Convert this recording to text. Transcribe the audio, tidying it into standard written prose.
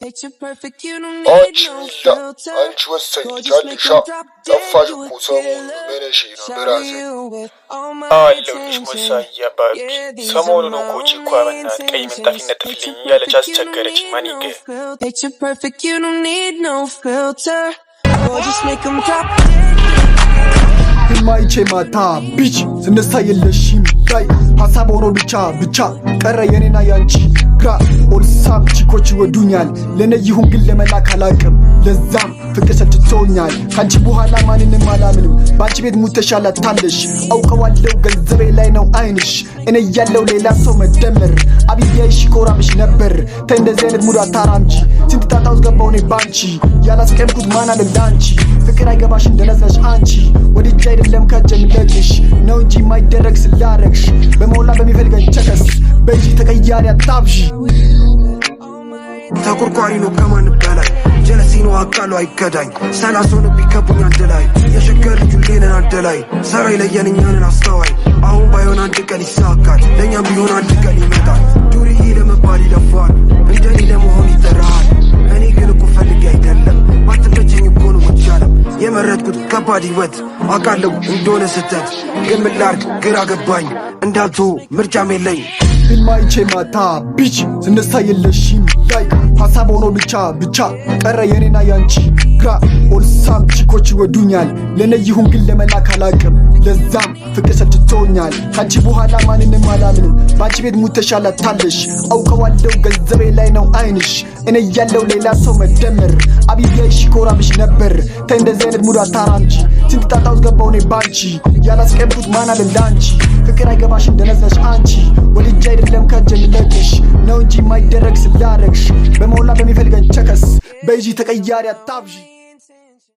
Picture perfect, you don't need no filter. Gorgeous, make them drop dead, you a killer. Shower you with all my attention. Yeah, these are my only intentions. Picture perfect, you don't need no filter. Picture perfect, you don't need no filter. Gorgeous, make them drop dead. ማይቼ ማታ ቢች ስነሳ የለሽም ላይ ሐሳብ ሆኖ ብቻ ቀረ የኔና ያንቺ ግራ ኦልሳም ቺኮች ይወዱኛል ለኔ ይሁን ግን ለመላክ አላቅም ለዛም ፍቅር ሰጥቶኛል ካንቺ በኋላ ማንንም አላምንም ባንቺ ቤት ሙተሻላ ታለሽ አውቀዋለሁ ገንዘቤ ላይ ነው አይንሽ እኔ ያለው ሌላ ሰው መደመር አብያይሽ ኮራምሽ ነበር ተንደዚህ አይነት ሙዳ ታራምጂ ስንት ጣጣውስ ገባው እኔ ባንቺ ያላስቀምኩት ማን አለ ላንቺ ፍቅር አይገባሽ እንደነዘሽ አንቺ ወዲጄ አይደለም ካጀምለሽ ነው እንጂ ማይደረግ ስላረግሽ በመውላ በሚፈልገኝ ቸከስ በጂ ተቀያሪ አጣብጂ ተቆርቋሪ ነው ከማን በላይ ጀለሲ ነው አቃሉ አይከዳኝ ሰላሶን ቢከቡኝ አንድ ላይ የሸገር ልጅ ሌላን አንድ ላይ ሰራይ ለየነኛን አስተዋይ አሁን ባይሆን አንድ ቀን ይሳካል ለኛም ቢሆን አንድ ቀን ይመጣል ዱርዬ ለመባል ይደፋል እንደኔ ለመሆን ይጠራል እኔ ግን እኮ ፈልጌ አይደለም ባትመቸኝ እኮ ነው ወቻለም የመረጥኩት ከባድ ህይወት አቃለው እንደሆነ ስተት ግን ምን ላድርግ ግራ ገባኝ እንዳልቶ ምርጫም የለኝ ማይቼ ማታ ቢች ስነሳ የለሽም ላይ ሐሳብ ሆኖ ብቻ ቀረ የኔና ያንቺ ግራ ኦልሳም ቺኮች ይወዱኛል ለኔ ይሁን ግን ለመላክ አላቅም ለዛም ፍቅር ሰጥቶኛል ካንቺ በኋላ ማንንም አላምንም ባንቺ ቤት ሙተሻላ ታለሽ አውቀዋለሁ ገንዘቤ ላይ ነው አይንሽ እኔ ያለው ሌላ ሰው መደመር አብያይሽ ኮራምሽ ነበር ተንደዚህ አይነት ሙዳ ታራምጂ ስንት ጣጣውስ ገባው እኔ ባንቺ ያላስቀምኩት ማን አለ ላንቺ ፍቅር አይገባሽ እንደነዘሽ አንቺ ወዲጄ አይደለም ካጀምለሽ ነው እንጂ ማይደረግ ስላረግሽ በመውላ በሚፈልገኝ ቸከስ በጂ ተቀያሪ አጣብጂ